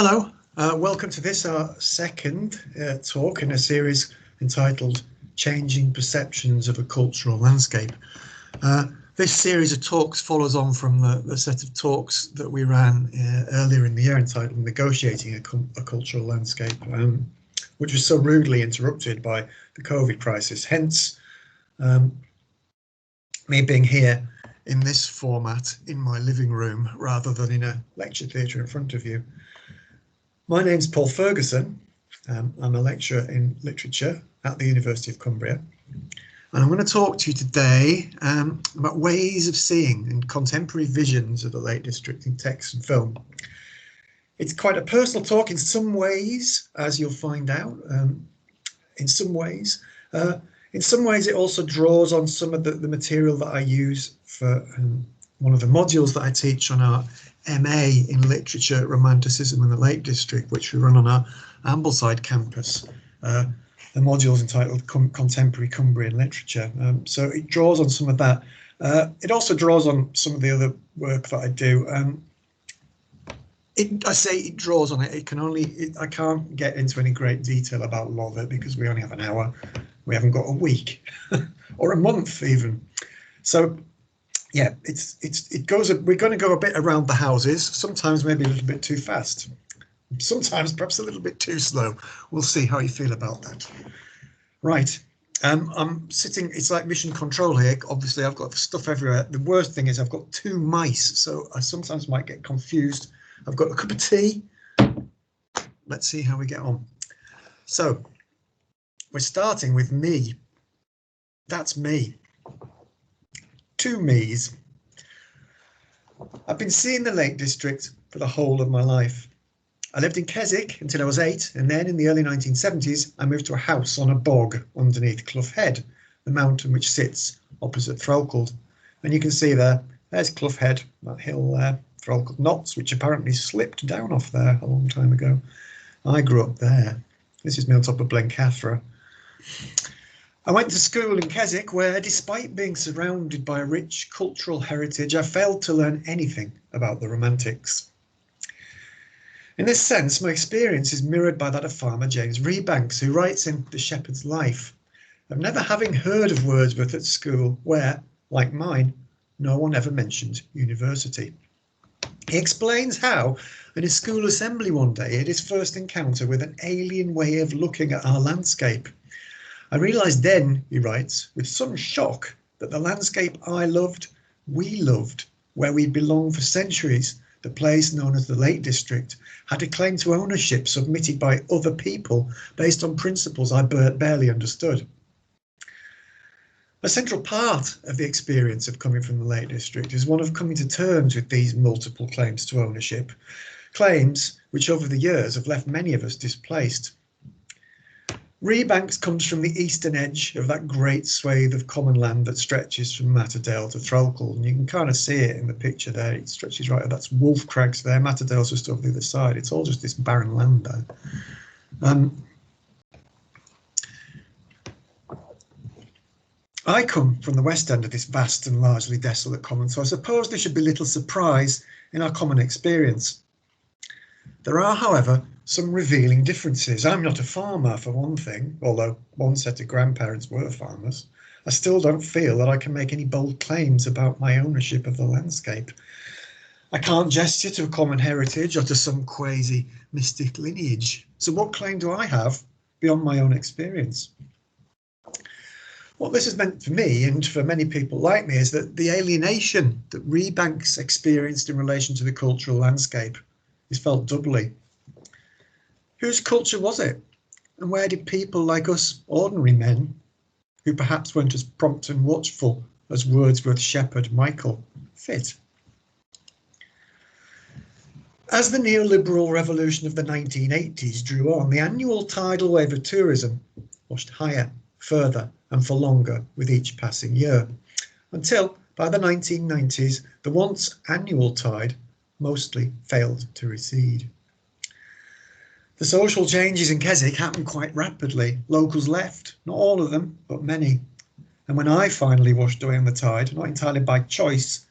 Hello, welcome to this, our second talk in a series entitled Changing Perceptions of a Cultural Landscape. This series of talks follows on from the set of talks that we ran earlier in the year entitled Negotiating a Cultural Landscape, which was so rudely interrupted by the COVID crisis. Hence, me being here in this format in my living room rather than in a lecture theatre in front of you. My name's Paul Ferguson. I'm a lecturer in literature at the University of Cumbria. And I'm going to talk to you today about ways of seeing and contemporary visions of the Lake District in text and film. It's quite a personal talk in some ways, as you'll find out. In some ways it also draws on some of the material that I use for one of the modules that I teach on our MA in Literature, Romanticism in the Lake District, which we run on our Ambleside campus. The module is entitled Contemporary Cumbrian Literature. So it draws on some of that. It also draws on some of the other work that I do. I say it draws on it. I can't get into any great detail about a lot of it because we only have an hour. We haven't got a week or a month even. So yeah, we're going to go a bit around the houses, sometimes maybe a little bit too fast, sometimes perhaps a little bit too slow. We'll see how you feel about that. Right, I'm sitting, it's like mission control here. Obviously I've got stuff everywhere. The worst thing is I've got two mice, so I sometimes might get confused. I've got a cup of tea. Let's see how we get on. So we're starting with me. That's me. Two me's. I've been seeing the Lake District for the whole of my life. I lived in Keswick until I was 8, and then in the early 1970s I moved to a house on a bog underneath Clough Head, the mountain which sits opposite Threlkeld. And you can see there's Clough Head, that hill there, Threlkeld Knots, which apparently slipped down off there a long time ago. I grew up there. This is me on top of Blencathra. I went to school in Keswick where, despite being surrounded by a rich cultural heritage, I failed to learn anything about the Romantics. In this sense, my experience is mirrored by that of farmer James Rebanks, who writes in The Shepherd's Life of never having heard of Wordsworth at school where, like mine, no one ever mentioned university. He explains how, in a school assembly one day, he had his first encounter with an alien way of looking at our landscape. I realised then, he writes, with some shock, that the landscape I loved, we loved, where we'd belonged for centuries, the place known as the Lake District, had a claim to ownership submitted by other people based on principles I barely understood. A central part of the experience of coming from the Lake District is one of coming to terms with these multiple claims to ownership, claims which over the years have left many of us displaced. Rebanks comes from the eastern edge of that great swathe of common land that stretches from Matterdale to Threlkeld, and you can kind of see it in the picture there. It stretches right up, that's Wolf Crags there, Matterdale's just over the other side. It's all just this barren land there. I come from the west end of this vast and largely desolate common, so I suppose there should be little surprise in our common experience. There are, however, some revealing differences. I'm not a farmer, for one thing, although one set of grandparents were farmers. I still don't feel that I can make any bold claims about my ownership of the landscape. I can't gesture to a common heritage or to some quasi-mystic lineage. So what claim do I have beyond my own experience? What this has meant for me, and for many people like me, is that the alienation that Rebanks experienced in relation to the cultural landscape is felt doubly. Whose culture was it? And where did people like us, ordinary men, who perhaps weren't as prompt and watchful as Wordsworth's shepherd Michael, fit? As the neoliberal revolution of the 1980s drew on, the annual tidal wave of tourism washed higher, further and for longer with each passing year, until by the 1990s the once annual tide mostly failed to recede. The social changes in Keswick happened quite rapidly. Locals left, not all of them, but many. And when I finally washed away on the tide, not entirely by choice,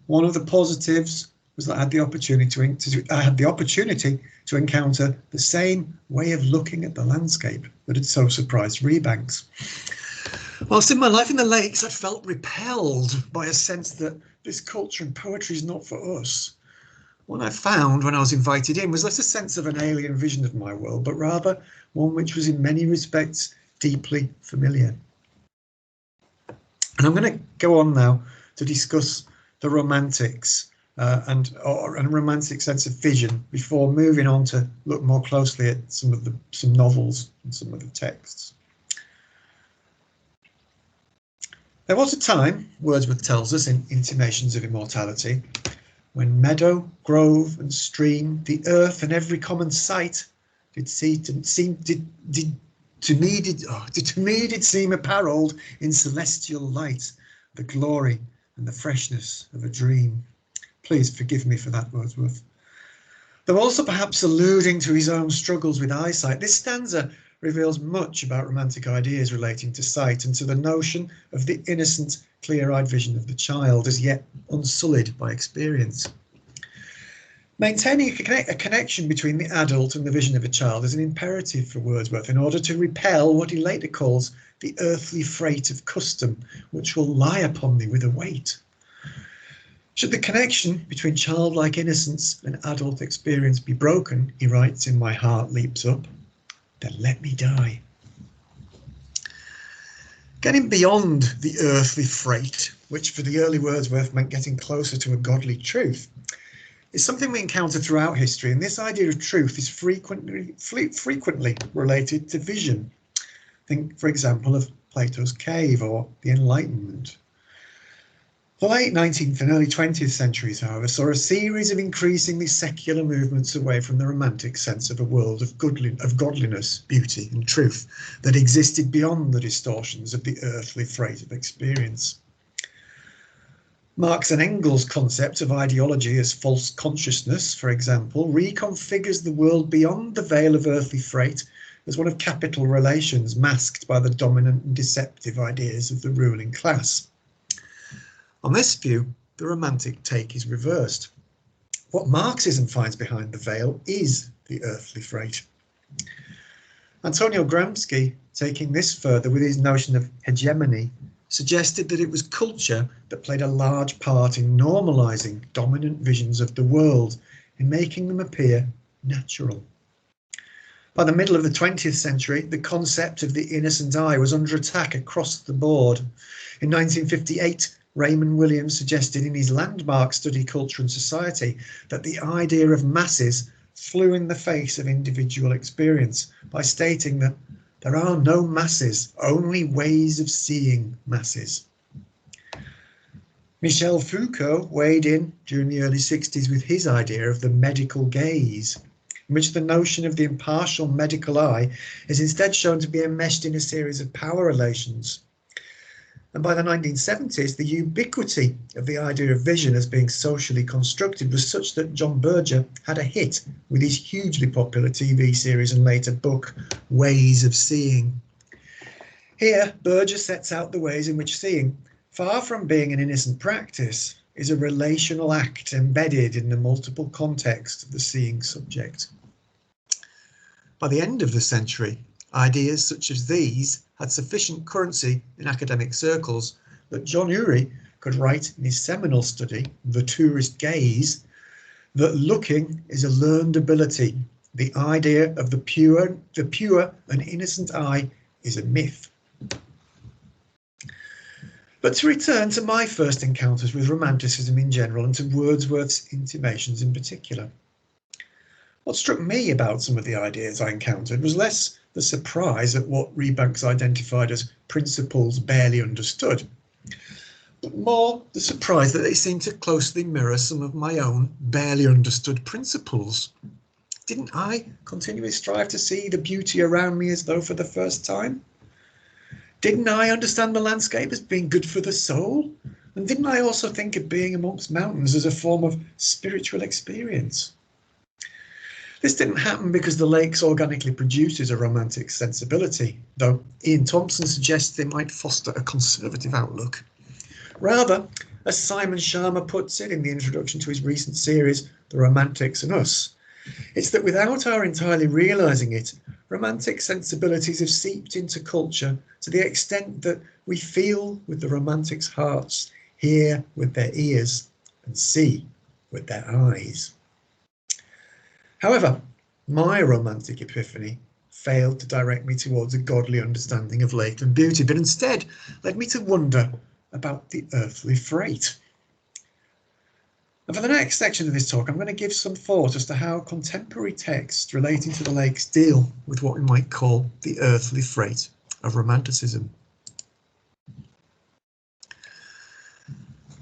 one of the positives was that I had the opportunity to encounter the same way of looking at the landscape that had so surprised Rebanks. Whilst in my life in the lakes, I felt repelled by a sense that this culture and poetry is not for us. What I found when I was invited in was less a sense of an alien vision of my world, but rather one which was in many respects deeply familiar. And I'm going to go on now to discuss the Romantics and a romantic sense of vision before moving on to look more closely at some novels and some of the texts. There was a time, Wordsworth tells us in Intimations of Immortality, when meadow, grove and stream, the earth and every common sight did to me did seem apparelled in celestial light, the glory and the freshness of a dream. Please forgive me for that, Wordsworth. Though also perhaps alluding to his own struggles with eyesight, this stanza reveals much about romantic ideas relating to sight and to the notion of the innocent, clear-eyed vision of the child, as yet unsullied by experience. Maintaining a connection between the adult and the vision of a child is an imperative for Wordsworth in order to repel what he later calls the earthly freight of custom, which will lie upon me with a weight. Should the connection between childlike innocence and adult experience be broken, he writes, in My Heart Leaps Up, then let me die. Getting beyond the earthly freight, which for the early Wordsworth meant getting closer to a godly truth, is something we encounter throughout history, and this idea of truth is frequently related to vision. Think, for example, of Plato's cave or the Enlightenment. The late 19th and early 20th centuries, however, saw a series of increasingly secular movements away from the romantic sense of a world of godliness, beauty and truth that existed beyond the distortions of the earthly freight of experience. Marx and Engels' concept of ideology as false consciousness, for example, reconfigures the world beyond the veil of earthly freight as one of capital relations masked by the dominant and deceptive ideas of the ruling class. On this view, the romantic take is reversed. What Marxism finds behind the veil is the earthly freight. Antonio Gramsci, taking this further with his notion of hegemony, suggested that it was culture that played a large part in normalising dominant visions of the world, in making them appear natural. By the middle of the 20th century, the concept of the innocent eye was under attack across the board. In 1958, Raymond Williams suggested in his landmark study Culture and Society that the idea of masses flew in the face of individual experience by stating that there are no masses, only ways of seeing masses. Michel Foucault weighed in during the early 60s with his idea of the medical gaze, in which the notion of the impartial medical eye is instead shown to be enmeshed in a series of power relations. And by the 1970s, the ubiquity of the idea of vision as being socially constructed was such that John Berger had a hit with his hugely popular TV series and later book, Ways of Seeing. Here, Berger sets out the ways in which seeing, far from being an innocent practice, is a relational act embedded in the multiple context of the seeing subject. By the end of the century, ideas such as these had sufficient currency in academic circles that John Urry could write in his seminal study, The Tourist Gaze, that looking is a learned ability. The idea of the pure and innocent eye is a myth. But to return to my first encounters with Romanticism in general and to Wordsworth's Intimations in particular. What struck me about some of the ideas I encountered was less the surprise at what Rebanks identified as principles barely understood, but more the surprise that they seemed to closely mirror some of my own barely understood principles. Didn't I continually strive to see the beauty around me as though for the first time? Didn't I understand the landscape as being good for the soul? And didn't I also think of being amongst mountains as a form of spiritual experience? This didn't happen because the lakes organically produces a romantic sensibility, though Ian Thompson suggests they might foster a conservative outlook. Rather, As Simon Sharma puts it in the introduction to his recent series, The Romantics and Us, it's that without our entirely realising it, romantic sensibilities have seeped into culture to the extent that we feel with the romantics' hearts, hear with their ears, and see with their eyes. However, my romantic epiphany failed to direct me towards a godly understanding of latent beauty, but instead led me to wonder about the earthly freight. And for the next section of this talk, I'm going to give some thought as to how contemporary texts relating to the lakes deal with what we might call the earthly freight of Romanticism.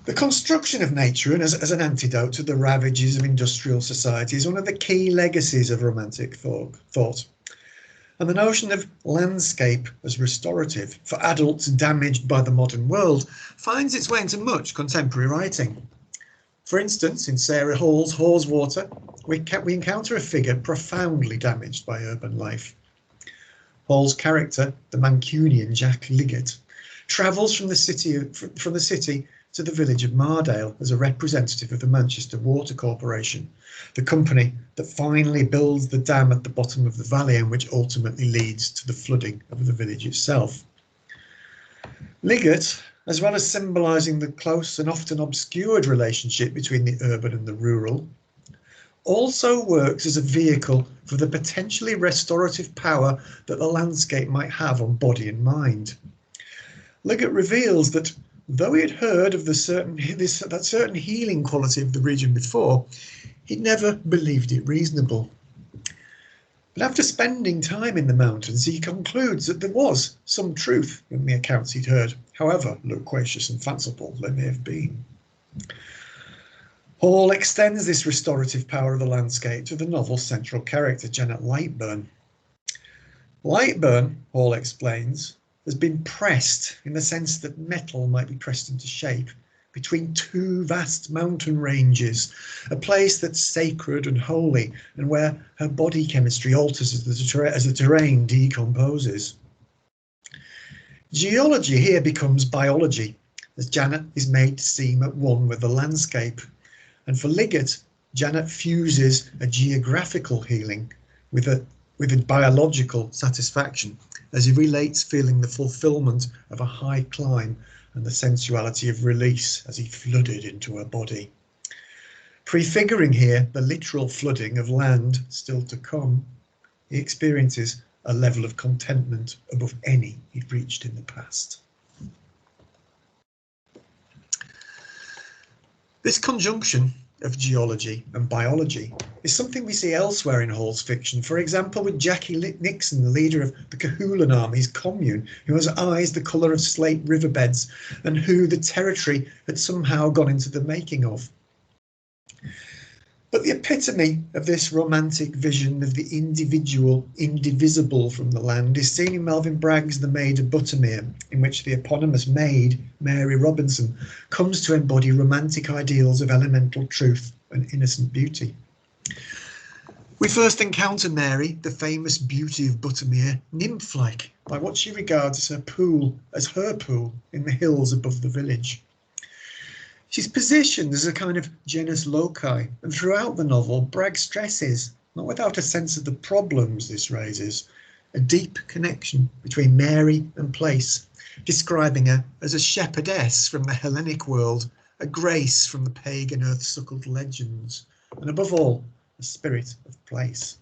The construction of nature as an antidote to the ravages of industrial society is one of the key legacies of Romantic thought. And the notion of landscape as restorative for adults damaged by the modern world finds its way into much contemporary writing. For instance, in Sarah Hall's Haweswater, we encounter a figure profoundly damaged by urban life. Hall's character, the Mancunian Jack Liggett, travels from the city to the village of Mardale as a representative of the Manchester Water Corporation, the company that finally builds the dam at the bottom of the valley and which ultimately leads to the flooding of the village itself. Liggett, as well as symbolising the close and often obscured relationship between the urban and the rural, also works as a vehicle for the potentially restorative power that the landscape might have on body and mind. Liggett reveals that though he had heard of that certain healing quality of the region before, he'd never believed it reasonable. But after spending time in the mountains, he concludes that there was some truth in the accounts he'd heard, however loquacious and fanciful they may have been. Hall extends this restorative power of the landscape to the novel's central character, Janet Lightburn. Lightburn, Hall explains, has been pressed in the sense that metal might be pressed into shape between two vast mountain ranges, a place that's sacred and holy and where her body chemistry alters as the terrain decomposes. Geology here becomes biology, as Janet is made to seem at one with the landscape. And for Liggett, Janet fuses a geographical healing with a biological satisfaction, as he relates feeling the fulfillment of a high climb and the sensuality of release as he flooded into her body. Prefiguring here the literal flooding of land still to come, he experiences a level of contentment above any he'd reached in the past. This conjunction of geology and biology is something we see elsewhere in Hall's fiction, for example with Jackie Nixon, the leader of the Cahoolan Army's commune, who has eyes the colour of slate riverbeds and who the territory had somehow gone into the making of. But the epitome of this romantic vision of the individual, indivisible from the land, is seen in Melvyn Bragg's The Maid of Buttermere, in which the eponymous maid, Mary Robinson, comes to embody romantic ideals of elemental truth and innocent beauty. We first encounter Mary, the famous beauty of Buttermere, nymph-like by what she regards as her pool in the hills above the village. She's positioned as a kind of genus loci, and throughout the novel, Bragg stresses, not without a sense of the problems this raises, a deep connection between Mary and place, describing her as a shepherdess from the Hellenic world, a grace from the pagan earth-suckled legends, and above all, a spirit of place.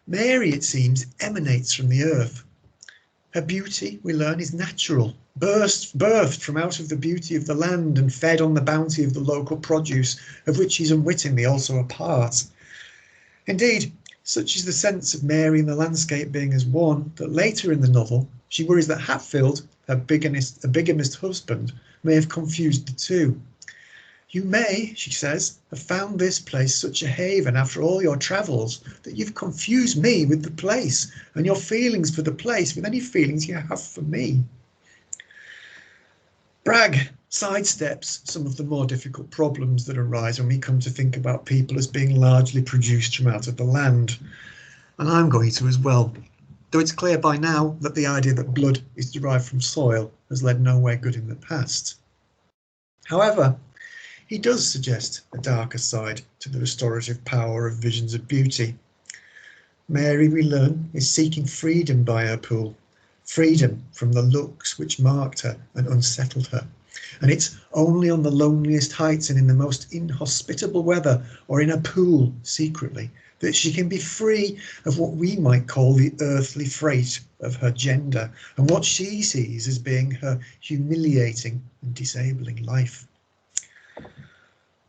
Mary, it seems, emanates from the earth. Her beauty, we learn, is natural, birthed from out of the beauty of the land and fed on the bounty of the local produce, of which she's unwittingly also a part. Indeed, such is the sense of Mary and the landscape being as one, that later in the novel, she worries that Hatfield, her bigamist husband, may have confused the two. You may, she says, have found this place such a haven after all your travels that you've confused me with the place, and your feelings for the place with any feelings you have for me. Bragg sidesteps some of the more difficult problems that arise when we come to think about people as being largely produced from out of the land. And I'm going to as well, though it's clear by now that the idea that blood is derived from soil has led nowhere good in the past. However, he does suggest a darker side to the restorative power of visions of beauty. Mary, we learn, is seeking freedom by her pool, freedom from the looks which marked her and unsettled her. And it's only on the loneliest heights and in the most inhospitable weather, or in a pool secretly, that she can be free of what we might call the earthly freight of her gender, and what she sees as being her humiliating and disabling life.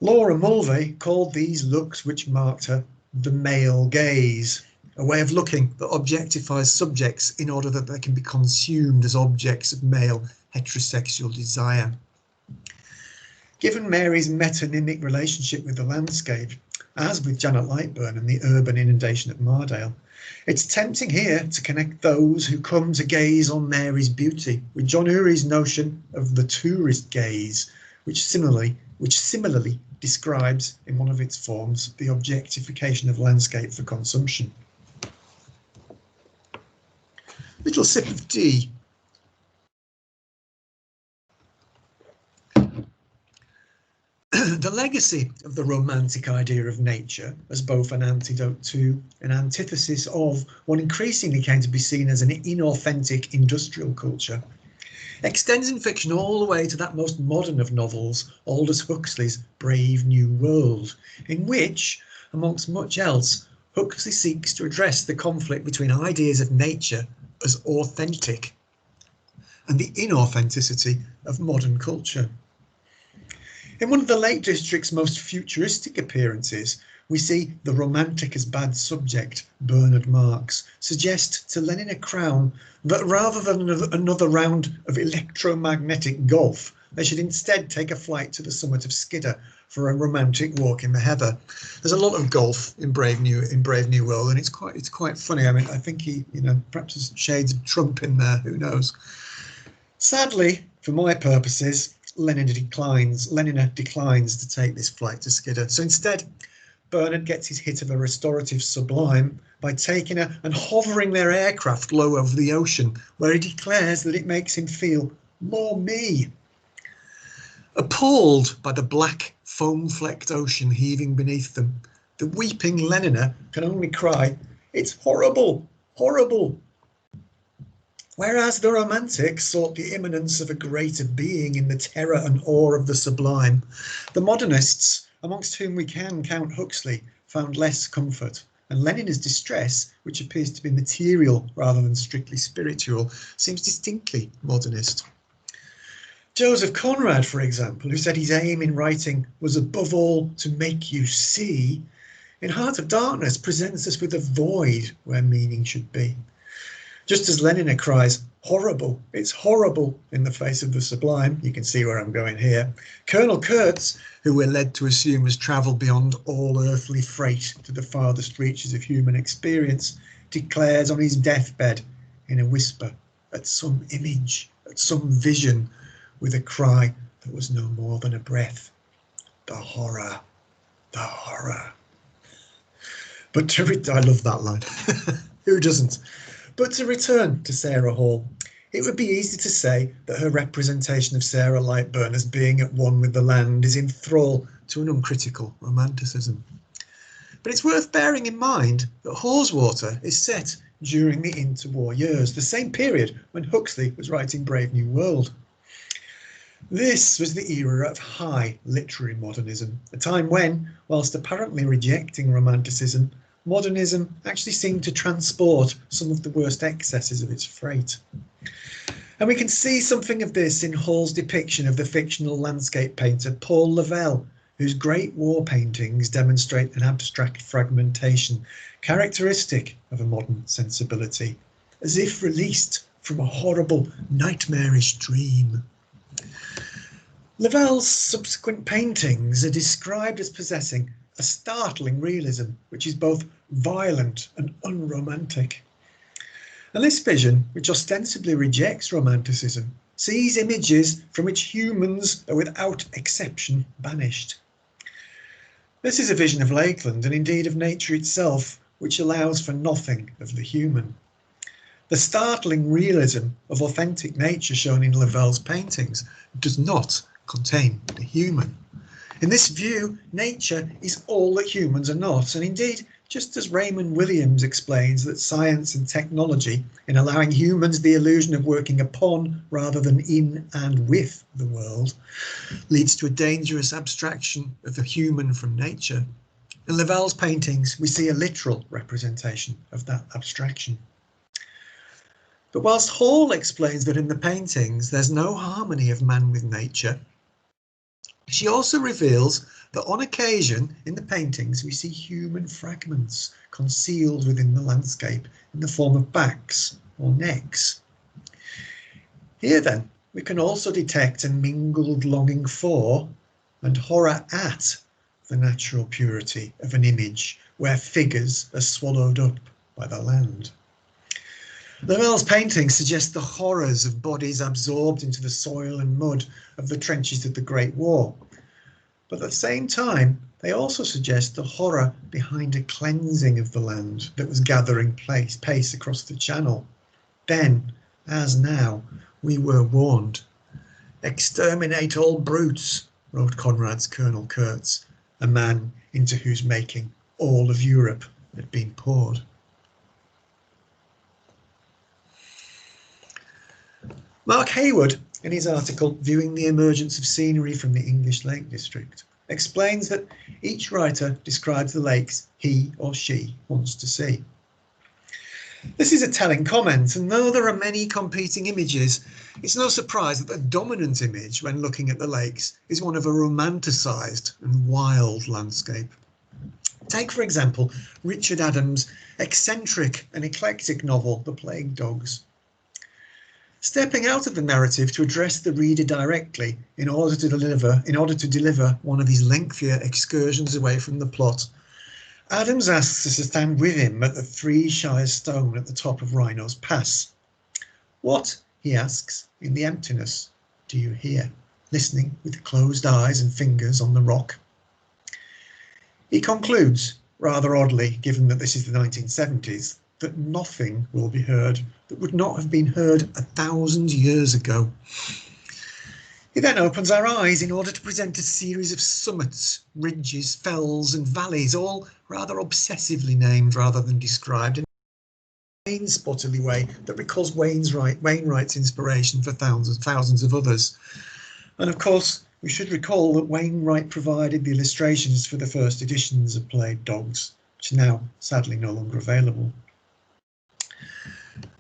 Laura Mulvey called these looks which marked her the male gaze, a way of looking that objectifies subjects in order that they can be consumed as objects of male heterosexual desire. Given Mary's metonymic relationship with the landscape, as with Janet Lightburn and the urban inundation at Mardale, it's tempting here to connect those who come to gaze on Mary's beauty with John Urry's notion of the tourist gaze, which similarly describes in one of its forms the objectification of landscape for consumption. Little sip of tea. The legacy of the romantic idea of nature as both an antidote to, an antithesis of, what increasingly came to be seen as an inauthentic industrial culture extends in fiction all the way to that most modern of novels, Aldous Huxley's Brave New World, in which, amongst much else, Huxley seeks to address the conflict between ideas of nature as authentic and the inauthenticity of modern culture. In one of the Lake District's most futuristic appearances, we see the romantic as bad subject, Bernard Marx, suggest to Lenin a crown that rather than another round of electromagnetic golf, they should instead take a flight to the summit of Skidder for a romantic walk in the heather. There's a lot of golf in Brave New World, and it's quite funny. I mean, I think he, perhaps there's shades of Trump in there. Who knows? Sadly, for my purposes, Lenina declines to take this flight to Skidder. So instead, Bernard gets his hit of a restorative sublime by taking and hovering their aircraft low over the ocean, where he declares that it makes him feel more me. Appalled by the black, foam-flecked ocean heaving beneath them, the weeping Lenina can only cry, "It's horrible, horrible." Whereas the romantics sought the immanence of a greater being in the terror and awe of the sublime, the modernists, amongst whom we can count Huxley, found less comfort, and Lenina's distress, which appears to be material rather than strictly spiritual, seems distinctly modernist. Joseph Conrad, for example, who said his aim in writing was above all to make you see, in Heart of Darkness presents us with a void where meaning should be. Just as Lenina cries, "Horrible, it's horrible," in the face of the sublime, you can see where I'm going here, Colonel Kurtz, who we're led to assume has travelled beyond all earthly freight to the farthest reaches of human experience, declares on his deathbed in a whisper at some image, at some vision, with a cry that was no more than a breath, "The horror, the horror." But I love that line. Who doesn't? But to return to Sarah Hall, it would be easy to say that her representation of Sarah Lightburn as being at one with the land is in thrall to an uncritical romanticism. But it's worth bearing in mind that Haweswater is set during the interwar years, the same period when Huxley was writing Brave New World. This was the era of high literary modernism, a time when, whilst apparently rejecting romanticism, modernism actually seemed to transport some of the worst excesses of its freight. And we can see something of this in Hall's depiction of the fictional landscape painter Paul Lavelle, whose great war paintings demonstrate an abstract fragmentation characteristic of a modern sensibility, as if released from a horrible, nightmarish dream. Lavelle's subsequent paintings are described as possessing a startling realism, which is both violent and unromantic. And this vision, which ostensibly rejects romanticism, sees images from which humans are without exception banished. This is a vision of Lakeland, and indeed of nature itself, which allows for nothing of the human. The startling realism of authentic nature shown in Lavelle's paintings does not contain the human. In this view, nature is all that humans are not, and indeed, just as Raymond Williams explains that science and technology, in allowing humans the illusion of working upon rather than in and with the world, leads to a dangerous abstraction of the human from nature. In Laval's paintings, we see a literal representation of that abstraction. But whilst Hall explains that in the paintings there's no harmony of man with nature, she also reveals that on occasion in the paintings we see human fragments concealed within the landscape in the form of backs or necks. Here then we can also detect a mingled longing for and horror at the natural purity of an image where figures are swallowed up by the land. Laval's paintings suggest the horrors of bodies absorbed into the soil and mud of the trenches of the Great War. But at the same time, they also suggest the horror behind a cleansing of the land that was gathering pace across the Channel. Then, as now, we were warned. "Exterminate all brutes," wrote Conrad's Colonel Kurtz, a man into whose making all of Europe had been poured. Mark Hayward, in his article Viewing the Emergence of Scenery from the English Lake District, explains that each writer describes the lakes he or she wants to see. This is a telling comment, and though there are many competing images, it's no surprise that the dominant image when looking at the lakes is one of a romanticised and wild landscape. Take, for example, Richard Adams' eccentric and eclectic novel, The Plague Dogs. Stepping out of the narrative to address the reader directly in order to deliver one of his lengthier excursions away from the plot, Adams asks us to stand with him at the 3 Shires stone at the top of Rhino's Pass. What, he asks, in the emptiness, do you hear, listening with closed eyes and fingers on the rock? He concludes, rather oddly, given that this is the 1970s, that nothing will be heard that would not have been heard 1,000 years ago. He then opens our eyes in order to present a series of summits, ridges, fells and valleys, all rather obsessively named rather than described in a Wayne-spotterly way that recalls Wainwright's inspiration for thousands of others. And of course, we should recall that Wainwright provided the illustrations for the first editions of Plague Dogs, which are now sadly no longer available.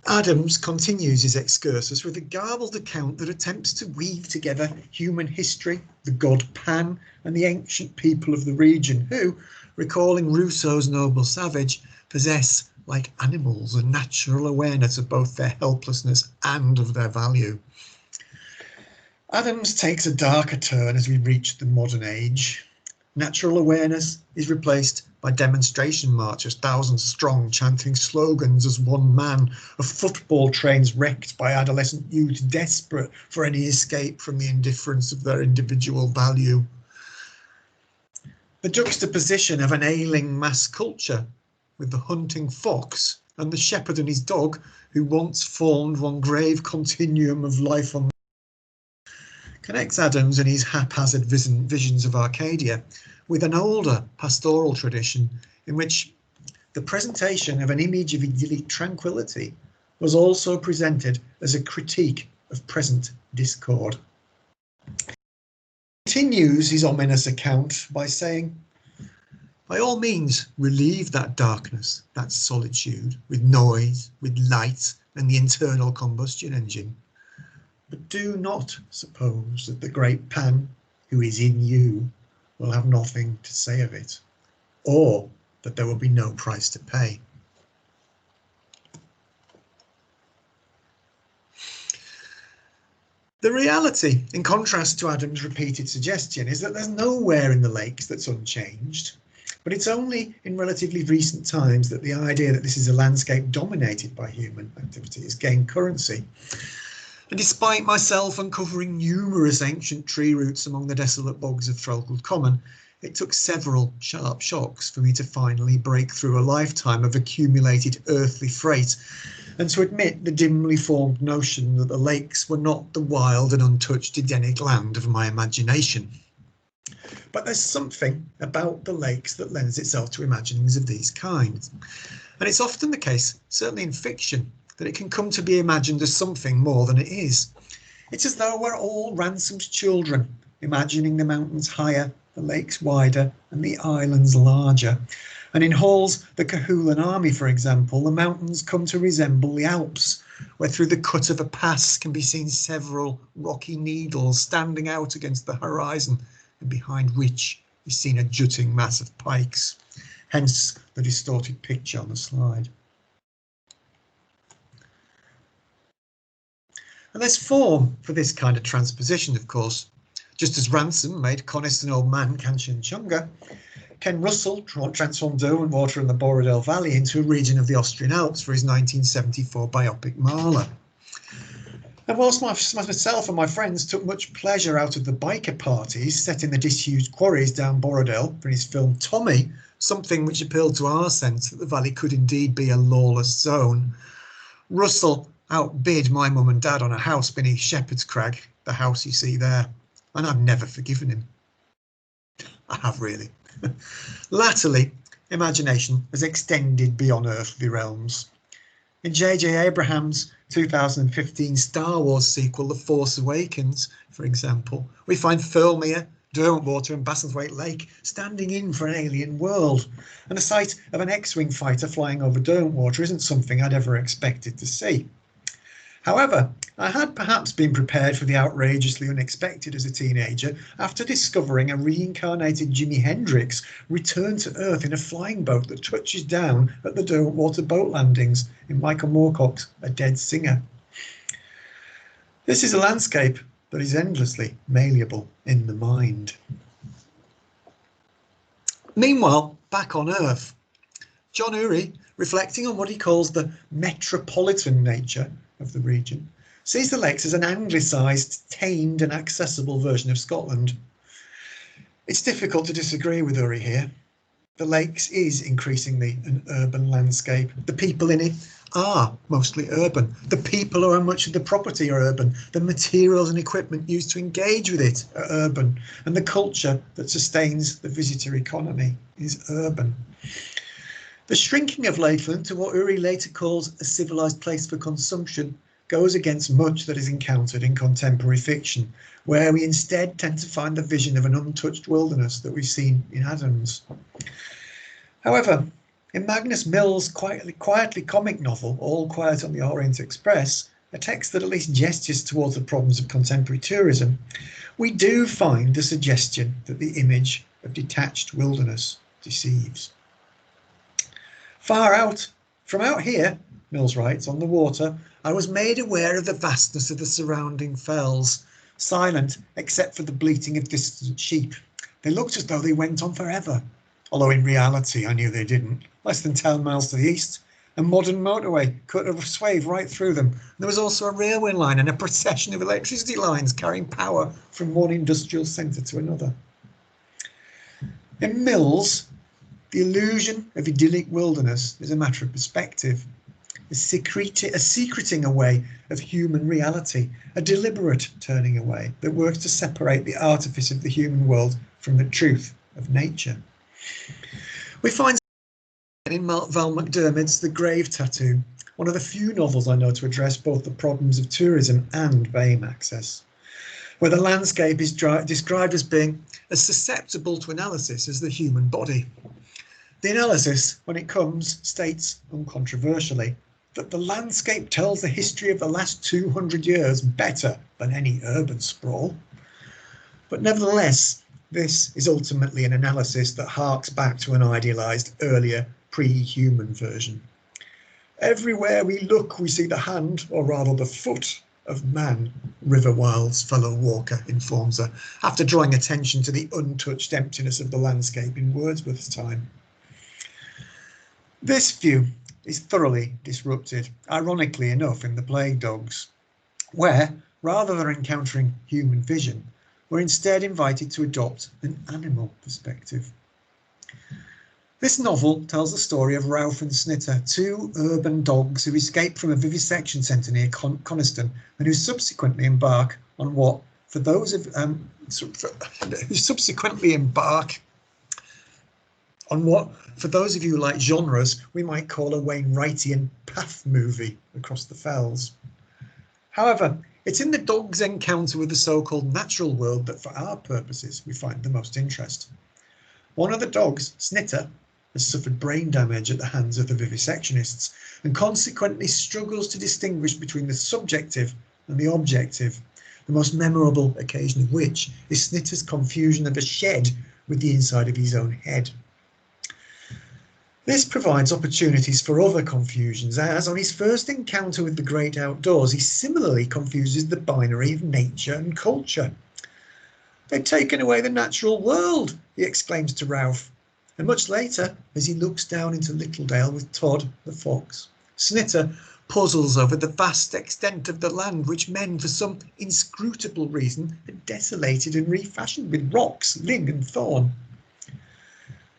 Adams continues his excursus with a garbled account that attempts to weave together human history, the god Pan, and the ancient people of the region who, recalling Rousseau's Noble Savage, possess, like animals, a natural awareness of both their helplessness and of their value. Adams takes a darker turn as we reach the modern age. Natural awareness is replaced by demonstration marches, thousands strong, chanting slogans as one man, of football trains wrecked by adolescent youth desperate for any escape from the indifference of their individual value. The juxtaposition of an ailing mass culture with the hunting fox and the shepherd and his dog, who once formed one grave continuum of life on connects Adams and his haphazard visions of Arcadia with an older pastoral tradition in which the presentation of an image of idyllic tranquility was also presented as a critique of present discord. He continues his ominous account by saying, "By all means, relieve that darkness, that solitude, with noise, with light, and the internal combustion engine. But do not suppose that the great Pan, who is in you, will have nothing to say of it, or that there will be no price to pay." The reality, in contrast to Adams' repeated suggestion, is that there's nowhere in the lakes that's unchanged, but it's only in relatively recent times that the idea that this is a landscape dominated by human activity has gained currency. And despite myself uncovering numerous ancient tree roots among the desolate bogs of Threlkeld Common, it took several sharp shocks for me to finally break through a lifetime of accumulated earthly freight and to admit the dimly formed notion that the lakes were not the wild and untouched Edenic land of my imagination. But there's something about the lakes that lends itself to imaginings of these kinds. And it's often the case, certainly in fiction, that it can come to be imagined as something more than it is. It's as though we're all ransomed children, imagining the mountains higher, the lakes wider, and the islands larger. And in Hall's The Cahulan Army, for example, the mountains come to resemble the Alps, where through the cut of a pass can be seen several rocky needles standing out against the horizon, and behind which is seen a jutting mass of pikes, hence the distorted picture on the slide. And there's form for this kind of transposition, of course. Just as Ransom made Coniston Old Man Kanchenjunga, Ken Russell transformed Derwentwater and the Borrowdale Valley into a region of the Austrian Alps for his 1974 biopic Marla. And whilst myself and my friends took much pleasure out of the biker parties set in the disused quarries down Borrowdale for his film Tommy, something which appealed to our sense that the valley could indeed be a lawless zone, Russell outbid my mum and dad on a house beneath Shepherd's Crag, the house you see there, and I've never forgiven him. I have really. Latterly, imagination has extended beyond earthly realms. In J.J. Abrams' 2015 Star Wars sequel, The Force Awakens, for example, we find Thirlmere, Derwentwater and Bassenthwaite Lake standing in for an alien world, and the sight of an X-Wing fighter flying over Derwentwater isn't something I'd ever expected to see. However, I had perhaps been prepared for the outrageously unexpected as a teenager after discovering a reincarnated Jimi Hendrix return to Earth in a flying boat that touches down at the Derwentwater boat landings in Michael Moorcock's A Dead Singer. This is a landscape that is endlessly malleable in the mind. Meanwhile, back on Earth, John Urry, reflecting on what he calls the metropolitan nature of the region, sees the lakes as an anglicised, tamed and accessible version of Scotland. It's difficult to disagree with Urry here. The lakes is increasingly an urban landscape. The people in it are mostly urban. The people who own much of the property are urban. The materials and equipment used to engage with it are urban. And the culture that sustains the visitor economy is urban. The shrinking of Lakeland to what Urry later calls a civilised place for consumption goes against much that is encountered in contemporary fiction, where we instead tend to find the vision of an untouched wilderness that we've seen in Adams. However, in Magnus Mill's quietly comic novel, All Quiet on the Orient Express, a text that at least gestures towards the problems of contemporary tourism, we do find the suggestion that the image of detached wilderness deceives. Far out, from out here, Mills writes, on the water, I was made aware of the vastness of the surrounding fells, silent except for the bleating of distant sheep. They looked as though they went on forever, although in reality I knew they didn't. Less than 10 miles to the east, a modern motorway cut a swathe right through them. There was also a railway line and a procession of electricity lines carrying power from one industrial centre to another. In Mills, the illusion of idyllic wilderness is a matter of perspective, a secreting away of human reality, a deliberate turning away that works to separate the artifice of the human world from the truth of nature. We find in Val McDermid's The Grave Tattoo, one of the few novels I know to address both the problems of tourism and BAME access, where the landscape is described as being as susceptible to analysis as the human body. The analysis, when it comes, states uncontroversially that the landscape tells the history of the last 200 years better than any urban sprawl. But nevertheless, this is ultimately an analysis that harks back to an idealised, earlier, pre-human version. Everywhere we look, we see the hand, or rather the foot, of man, River Wilde's fellow walker informs her, after drawing attention to the untouched emptiness of the landscape in Wordsworth's time. This view is thoroughly disrupted, ironically enough, in The Plague Dogs, where, rather than encountering human vision, we're instead invited to adopt an animal perspective. This novel tells the story of Ralph and Snitter, two urban dogs who escape from a vivisection centre near Coniston and who subsequently embark on what, for those of who subsequently embark on what, for those of you who like genres, we might call a Wainwrightian path movie across the fells. However, it's in the dog's encounter with the so-called natural world that, for our purposes, we find the most interest. One of the dogs, Snitter, has suffered brain damage at the hands of the vivisectionists and consequently struggles to distinguish between the subjective and the objective, the most memorable occasion of which is Snitter's confusion of a shed with the inside of his own head. This provides opportunities for other confusions, as on his first encounter with the great outdoors, he similarly confuses the binary of nature and culture. "They've taken away the natural world," he exclaims to Ralph. And much later, as he looks down into Littledale with Todd, the fox, Snitter puzzles over the vast extent of the land which men, for some inscrutable reason, had desolated and refashioned with rocks, ling and thorn.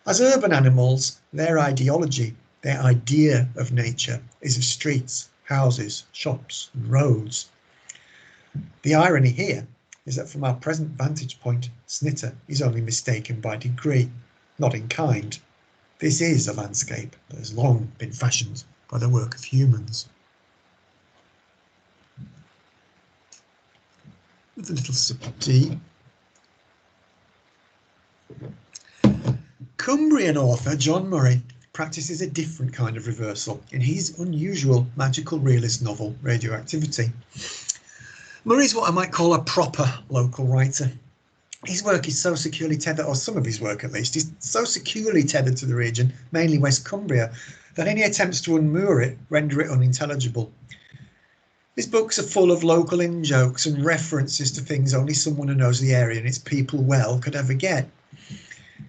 As urban animals, their ideology, their idea of nature, is of streets, houses, shops and roads. The irony here is that from our present vantage point, Snitter is only mistaken by degree, not in kind. This is a landscape that has long been fashioned by the work of humans. With a little sip of tea. Cumbrian author John Urry practices a different kind of reversal in his unusual magical realist novel, Radioactivity. Murray's what I might call a proper local writer. His work is so securely tethered, or some of his work at least, is so securely tethered to the region, mainly West Cumbria, that any attempts to unmoor it render it unintelligible. His books are full of local in-jokes and references to things only someone who knows the area and its people well could ever get.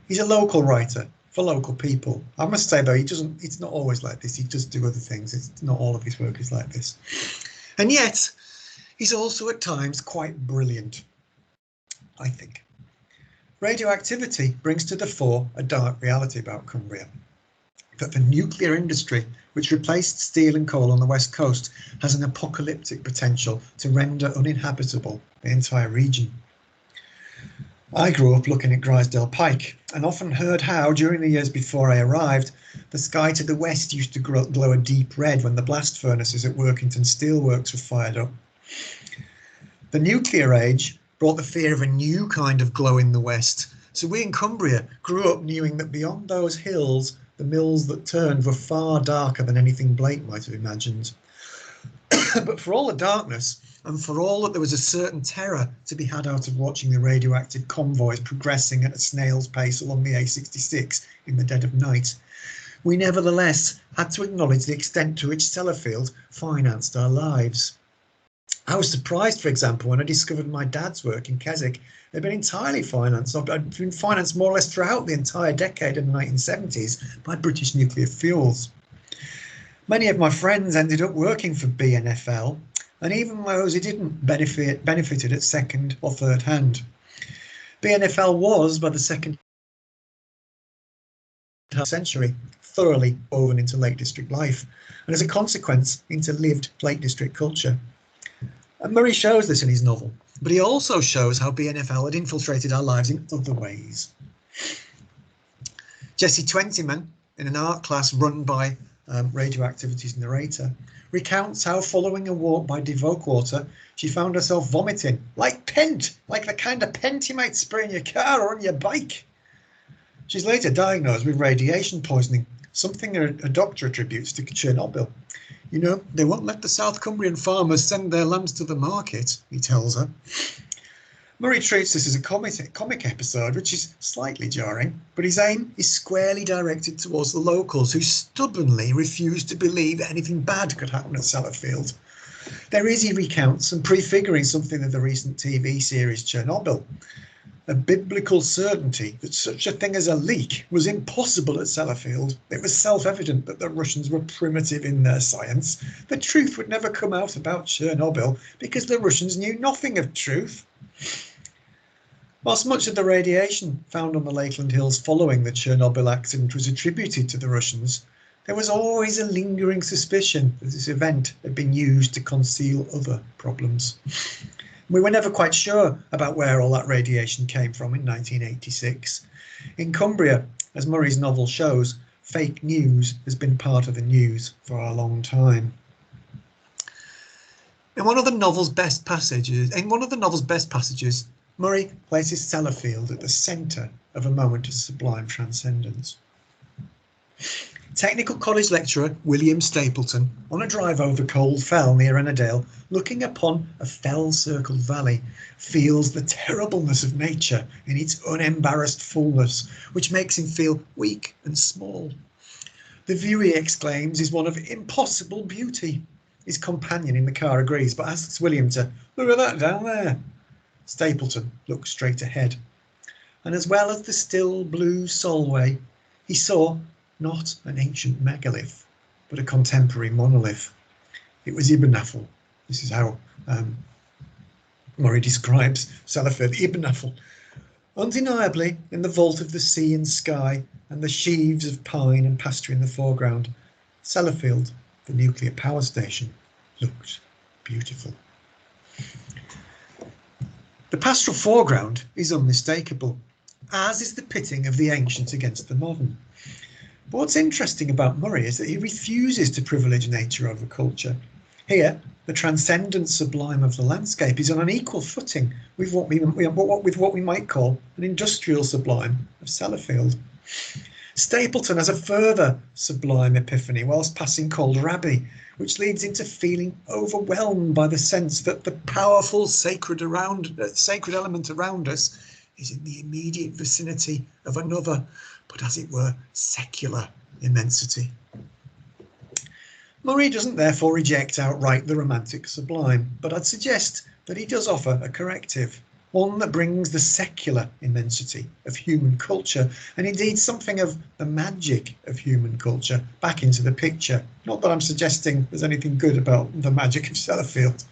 He's a local writer for local people. I must say though, it's not always like this. He does do other things. It's not all of his work is like this. And yet, he's also at times quite brilliant, I think. Radioactivity brings to the fore a dark reality about Cumbria, that the nuclear industry, which replaced steel and coal on the west coast, has an apocalyptic potential to render uninhabitable the entire region. I grew up looking at Grisdale Pike and often heard how, during the years before I arrived, the sky to the west used to glow a deep red when the blast furnaces at Workington Steelworks were fired up. The nuclear age brought the fear of a new kind of glow in the west, so we in Cumbria grew up knowing that beyond those hills, the mills that turned were far darker than anything Blake might have imagined. But for all the darkness, and for all that there was a certain terror to be had out of watching the radioactive convoys progressing at a snail's pace along the A66 in the dead of night, we nevertheless had to acknowledge the extent to which Sellafield financed our lives. I was surprised, for example, when I discovered my dad's work in Keswick had been entirely financed. I'd been financed more or less throughout the entire decade of the 1970s by British nuclear fuels. Many of my friends ended up working for BNFL, and even those who didn't benefited at second or third hand. BNFL was, by the second century, thoroughly woven into Lake District life, and as a consequence, into lived Lake District culture. And Murray shows this in his novel, but he also shows how BNFL had infiltrated our lives in other ways. Jessie Twentyman, in an art class run by Radioactivity's narrator, recounts how, following a walk by Devokewater, she found herself vomiting, like pent, like the kind of pent you might spray in your car or on your bike. She's later diagnosed with radiation poisoning, something a doctor attributes to Chernobyl. You know, they won't let the South Cumbrian farmers send their lambs to the market, he tells her. Murray treats this as a comic episode, which is slightly jarring, but his aim is squarely directed towards the locals who stubbornly refuse to believe that anything bad could happen at Sellafield. There is, he recounts, and prefiguring something of the recent TV series Chernobyl, a biblical certainty that such a thing as a leak was impossible at Sellafield. It was self-evident that the Russians were primitive in their science. The truth would never come out about Chernobyl because the Russians knew nothing of truth. Whilst much of the radiation found on the Lakeland Hills following the Chernobyl accident was attributed to the Russians, there was always a lingering suspicion that this event had been used to conceal other problems. We were never quite sure about where all that radiation came from in 1986. In Cumbria, as Murray's novel shows, fake news has been part of the news for a long time. In one of the novel's best passages, Murray places Sellafield at the centre of a moment of sublime transcendence. Technical college lecturer William Stapleton, on a drive over Cold Fell near Ennerdale, looking upon a fell-circled valley, feels the terribleness of nature in its unembarrassed fullness, which makes him feel weak and small. The view, he exclaims, is one of impossible beauty. His companion in the car agrees, but asks William to look at that down there. Stapleton looks straight ahead, and as well as the still blue Solway, he saw not an ancient megalith, but a contemporary monolith. It was Ibn-Afel. This is how Murray describes Sellafield. Ibn-Afel, undeniably in the vault of the sea and sky, and the sheaves of pine and pasture in the foreground, Sellafield, the nuclear power station, looked beautiful. The pastoral foreground is unmistakable, as is the pitting of the ancient against the modern. But what's interesting about Murray is that he refuses to privilege nature over culture. Here, the transcendent sublime of the landscape is on an equal footing with what we might call an industrial sublime of Sellafield. Stapleton has a further sublime epiphany whilst passing Calder Abbey, which leads into feeling overwhelmed by the sense that the powerful sacred element around us is in the immediate vicinity of another, but as it were, secular immensity. Murray doesn't therefore reject outright the romantic sublime, but I'd suggest that he does offer a corrective, one that brings the secular immensity of human culture, and indeed something of the magic of human culture, back into the picture. Not that I'm suggesting there's anything good about the magic of Sellafield.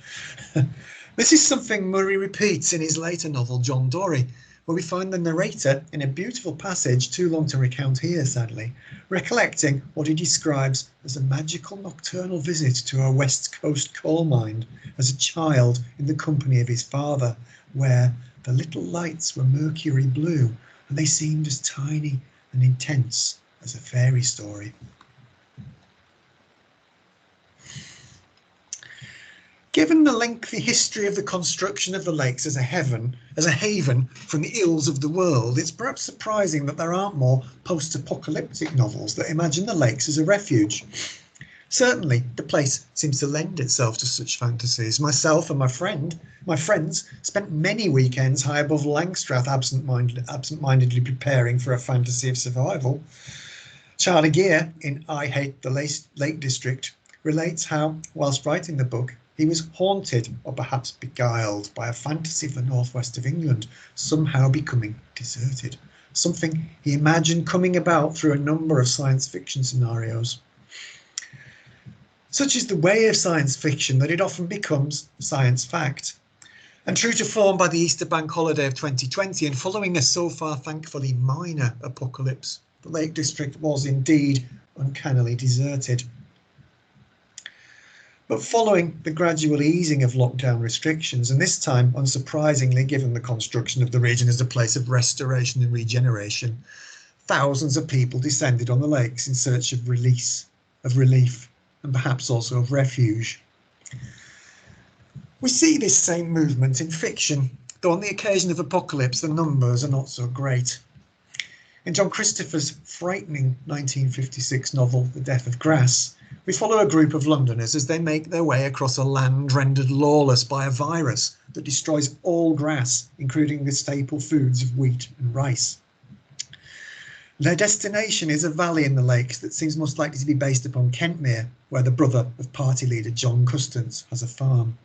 This is something Murray repeats in his later novel, John Urry, where we find the narrator in a beautiful passage, too long to recount here, sadly, recollecting what he describes as a magical nocturnal visit to a West Coast coal mine as a child in the company of his father, where the little lights were mercury blue and they seemed as tiny and intense as a fairy story. Given the lengthy history of the construction of the lakes as a haven from the ills of the world, it's perhaps surprising that there aren't more post-apocalyptic novels that imagine the lakes as a refuge. Certainly, the place seems to lend itself to such fantasies. Myself and my friends spent many weekends high above Langstrath absent-mindedly preparing for a fantasy of survival. Charlie Gear, in I Hate the Lake District, relates how, whilst writing the book, he was haunted, or perhaps beguiled, by a fantasy of the northwest of England somehow becoming deserted, something he imagined coming about through a number of science fiction scenarios. Such is the way of science fiction that it often becomes science fact. And true to form by the Easter bank holiday of 2020, and following a so far thankfully minor apocalypse, the Lake District was indeed uncannily deserted. But following the gradual easing of lockdown restrictions, and this time, unsurprisingly, given the construction of the region as a place of restoration and regeneration, thousands of people descended on the lakes in search of relief, and perhaps also of refuge. We see this same movement in fiction, though on the occasion of apocalypse the numbers are not so great. In John Christopher's frightening 1956 novel, The Death of Grass, we follow a group of Londoners as they make their way across a land rendered lawless by a virus that destroys all grass, including the staple foods of wheat and rice. Their destination is a valley in the lakes that seems most likely to be based upon Kentmere, where the brother of party leader John Custance has a farm.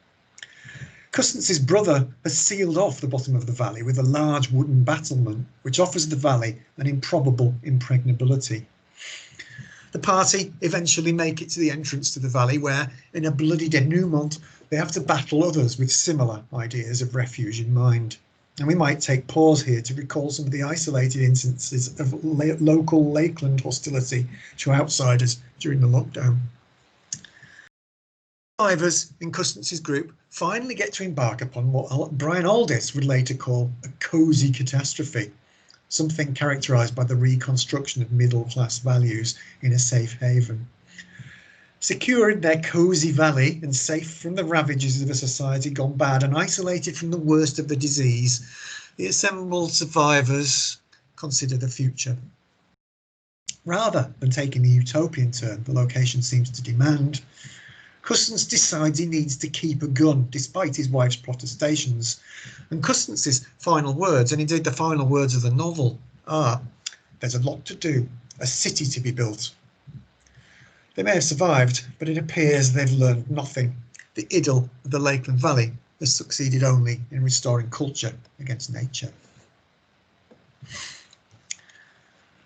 Custance's brother has sealed off the bottom of the valley with a large wooden battlement, which offers the valley an improbable impregnability. The party eventually make it to the entrance to the valley, where, in a bloody denouement, they have to battle others with similar ideas of refuge in mind. And we might take pause here to recall some of the isolated instances of local Lakeland hostility to outsiders during the lockdown. Survivors in Custance's group finally get to embark upon what Brian Aldous would later call a cosy catastrophe, something characterised by the reconstruction of middle-class values in a safe haven. Secure in their cosy valley and safe from the ravages of a society gone bad and isolated from the worst of the disease, the assembled survivors consider the future. Rather than taking the utopian turn the location seems to demand, Custance decides he needs to keep a gun despite his wife's protestations. And Custance's final words, and indeed the final words of the novel, are, "There's a lot to do, a city to be built." They may have survived, but it appears they've learned nothing. The idyll of the Lakeland Valley has succeeded only in restoring culture against nature.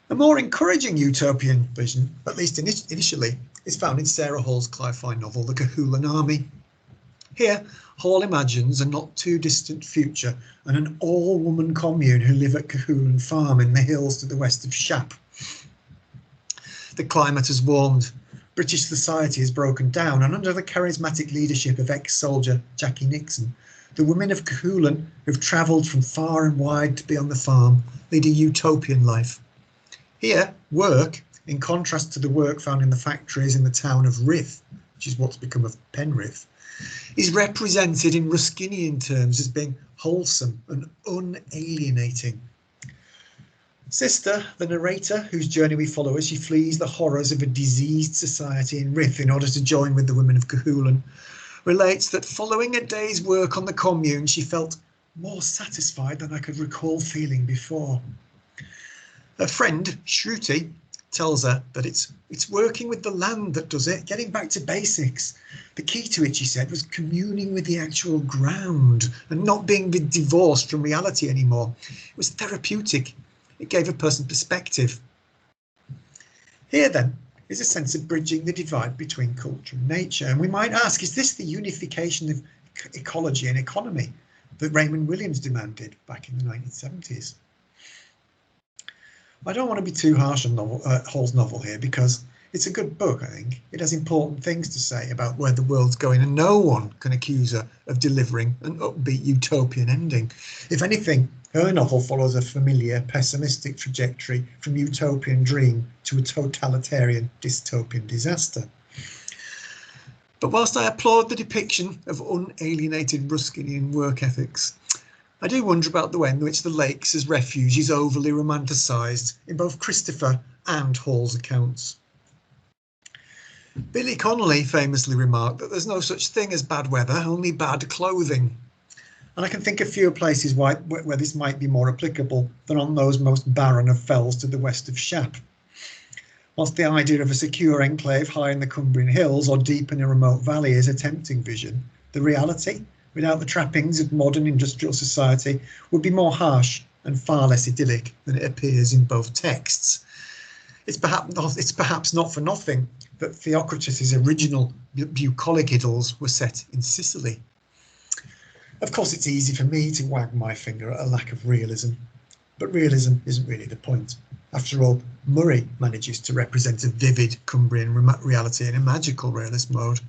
A more encouraging utopian vision, at least initially, is found in Sarah Hall's Cli-Fi novel, The Cahoolan Army. Here, Hall imagines a not too distant future and an all-woman commune who live at Cahoolan Farm in the hills to the west of Shap. The climate has warmed, British society has broken down, and under the charismatic leadership of ex-soldier Jackie Nixon, the women of Cahoolan, who've travelled from far and wide to be on the farm, lead a utopian life. Here, work, in contrast to the work found in the factories in the town of Rith, which is what's become of Penrith, is represented in Ruskinian terms as being wholesome and unalienating. Sister, the narrator, whose journey we follow as she flees the horrors of a diseased society in Rith in order to join with the women of Cahoolan, relates that following a day's work on the commune, she felt more satisfied than I could recall feeling before. Her friend, Shruti, tells her that it's working with the land that does it, getting back to basics. The key to it, she said, was communing with the actual ground and not being divorced from reality anymore. It was therapeutic. It gave a person perspective. Here, then, is a sense of bridging the divide between culture and nature. And we might ask, is this the unification of ecology and economy that Raymond Williams demanded back in the 1970s? I don't want to be too harsh on Hall's novel here because it's a good book, I think. It has important things to say about where the world's going, and no one can accuse her of delivering an upbeat utopian ending. If anything, her novel follows a familiar, pessimistic trajectory from utopian dream to a totalitarian dystopian disaster. But whilst I applaud the depiction of unalienated Ruskinian work ethics, I do wonder about the way in which the lakes as refuge is overly romanticised in both Christopher and Hall's accounts. Billy Connolly famously remarked that there's no such thing as bad weather, only bad clothing. And I can think of fewer places where this might be more applicable than on those most barren of fells to the west of Shap. Whilst the idea of a secure enclave high in the Cumbrian hills or deep in a remote valley is a tempting vision, the reality, without the trappings of modern industrial society, would be more harsh and far less idyllic than it appears in both texts. It's perhaps not for nothing that Theocritus's original bucolic idylls were set in Sicily. Of course, it's easy for me to wag my finger at a lack of realism, but realism isn't really the point. After all, Murray manages to represent a vivid Cumbrian reality in a magical realist mode.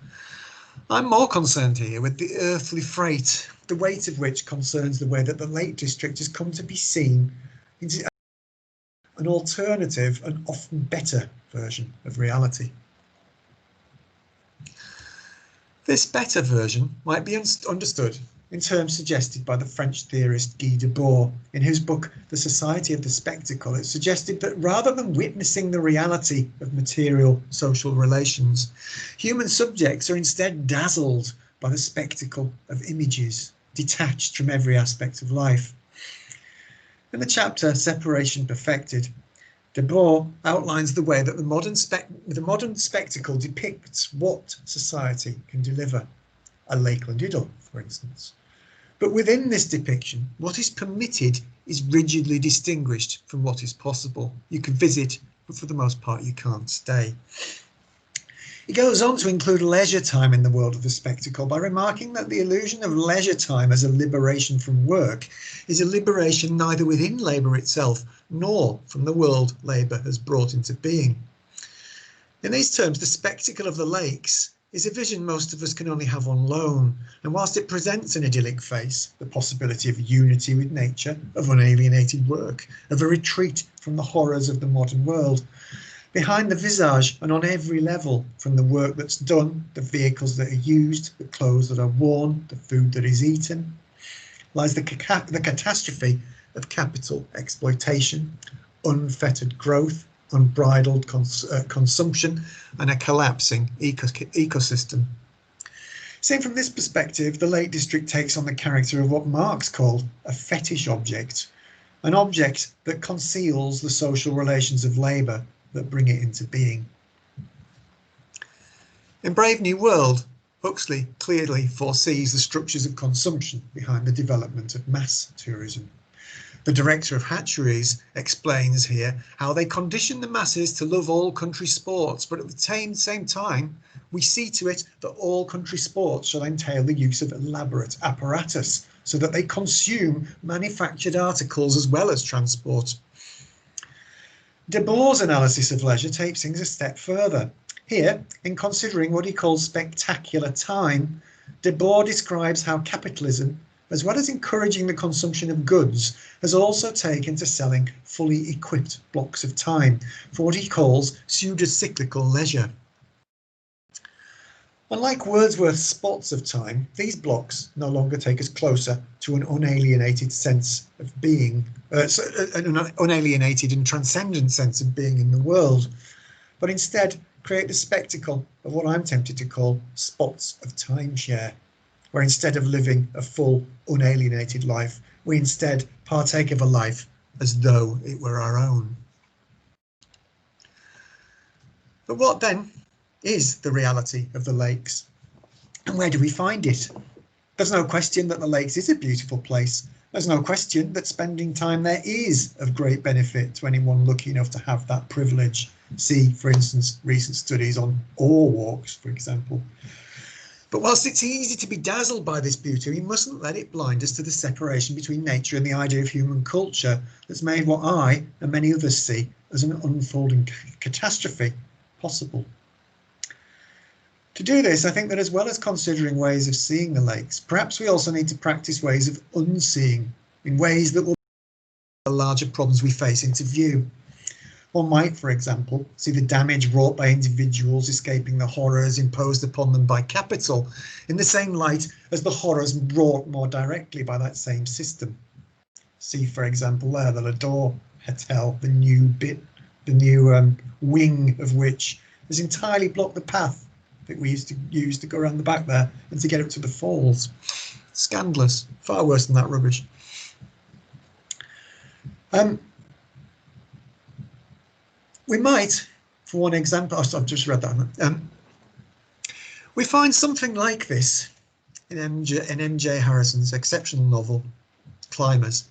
I'm more concerned here with the earthly freight, the weight of which concerns the way that the Lake District has come to be seen as an alternative and often better version of reality. This better version might be understood in terms suggested by the French theorist Guy Debord, in whose book The Society of the Spectacle. It suggested that rather than witnessing the reality of material social relations, human subjects are instead dazzled by the spectacle of images, detached from every aspect of life. In the chapter Separation Perfected, Debord outlines the way that the modern spectacle depicts what society can deliver. A Lakeland idyll, for instance. But within this depiction, what is permitted is rigidly distinguished from what is possible. You can visit, but for the most part you can't stay. He goes on to include leisure time in the world of the spectacle by remarking that the illusion of leisure time as a liberation from work is a liberation neither within labour itself nor from the world labour has brought into being. In these terms, the spectacle of the lakes is a vision most of us can only have on loan, and whilst it presents an idyllic face, the possibility of unity with nature, of unalienated work, of a retreat from the horrors of the modern world, behind the visage and on every level, from the work that's done, the vehicles that are used, the clothes that are worn, the food that is eaten, lies the catastrophe of capital exploitation, unfettered growth, unbridled consumption, and a collapsing ecosystem. Seen from this perspective, the Lake District takes on the character of what Marx called a fetish object, an object that conceals the social relations of labour that bring it into being. In Brave New World, Huxley clearly foresees the structures of consumption behind the development of mass tourism. The director of hatcheries explains here how they condition the masses to love all country sports, but at the same time, we see to it that all country sports shall entail the use of elaborate apparatus so that they consume manufactured articles as well as transport. Debord's analysis of leisure takes things a step further. Here, in considering what he calls spectacular time, Debord describes how capitalism, as well as encouraging the consumption of goods, has also taken to selling fully equipped blocks of time for what he calls pseudo-cyclical leisure. Unlike Wordsworth's spots of time, these blocks no longer take us closer to an unalienated sense of being, an unalienated and transcendent sense of being in the world, but instead create the spectacle of what I'm tempted to call spots of timeshare, where instead of living a full, unalienated life, we instead partake of a life as though it were our own. But what then is the reality of the lakes? And where do we find it? There's no question that the lakes is a beautiful place. There's no question that spending time there is of great benefit to anyone lucky enough to have that privilege. See, for instance, recent studies on oar walks, for example. But whilst it's easy to be dazzled by this beauty, we mustn't let it blind us to the separation between nature and the idea of human culture that's made what I and many others see as an unfolding catastrophe possible. To do this, I think that as well as considering ways of seeing the lakes, perhaps we also need to practice ways of unseeing in ways that will bring the larger problems we face into view. One might, for example, see the damage wrought by individuals escaping the horrors imposed upon them by capital in the same light as the horrors wrought more directly by that same system. See, for example, there, the Lador Hotel, the new wing of which has entirely blocked the path that we used to use to go around the back there and to get up to the falls. Scandalous, far worse than that rubbish. We might, for one example, I've just read that. We find something like this in M.J. Harrison's exceptional novel, Climbers.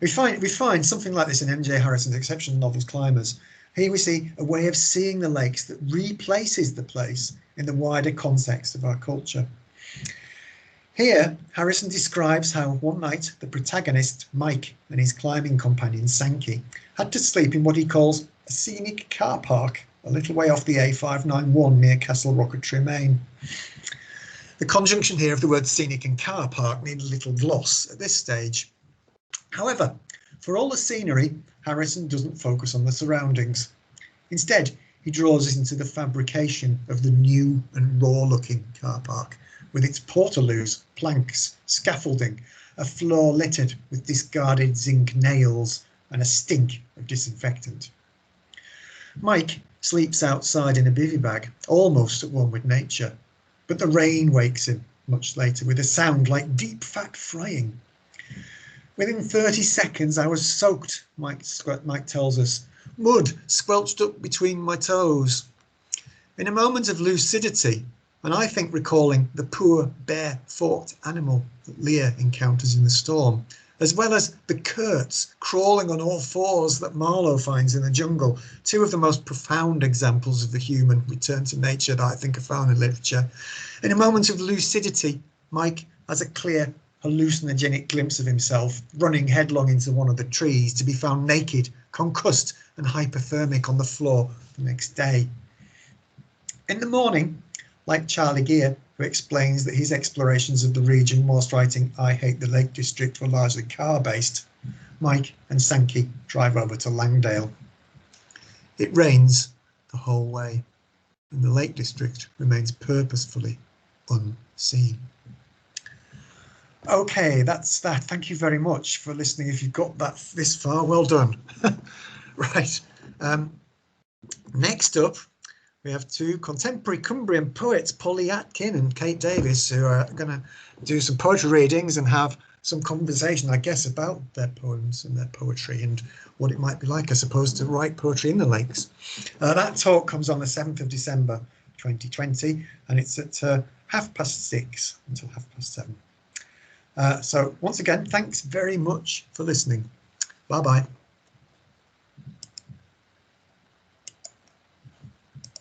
We find something like this in M.J. Harrison's exceptional novel, Climbers. Here we see a way of seeing the lakes that replaces the place in the wider context of our culture. Here, Harrison describes how one night the protagonist, Mike, and his climbing companion, Sankey, had to sleep in what he calls a scenic car park a little way off the A591 near Castle Rock at Tremaine. The conjunction here of the words scenic and car park need a little gloss at this stage. However, for all the scenery, Harrison doesn't focus on the surroundings. Instead, he draws us into the fabrication of the new and raw-looking car park, with its portaloos, planks, scaffolding, a floor littered with discarded zinc nails, and a stink of disinfectant. Mike sleeps outside in a bivy bag, almost at one with nature, but the rain wakes him much later with a sound like deep fat frying. Within 30 seconds I was soaked, Mike tells us, mud squelched up between my toes. In a moment of lucidity, and I think recalling the poor bare-forked animal that Lear encounters in the storm, as well as the curts crawling on all fours that Marlowe finds in the jungle, two of the most profound examples of the human return to nature that I think are found in literature. In a moment of lucidity, Mike has a clear hallucinogenic glimpse of himself running headlong into one of the trees, to be found naked, concussed and hypothermic on the floor the next day. In the morning, like Charlie Gear, who explains that his explorations of the region whilst writing I Hate the Lake District were largely car-based, Mike and Sankey drive over to Langdale. It rains the whole way, and the Lake District remains purposefully unseen. Okay, that's that. Thank you very much for listening. If you've got that this far, well done. Right. Next up, we have two contemporary Cumbrian poets, Polly Atkin and Kate Davis, who are going to do some poetry readings and have some conversation, I guess, about their poems and their poetry and what it might be like, I suppose, to write poetry in the lakes. That talk comes on the 7th of December 2020, and it's at 6:30 until 7:30. So once again, thanks very much for listening. Bye-bye.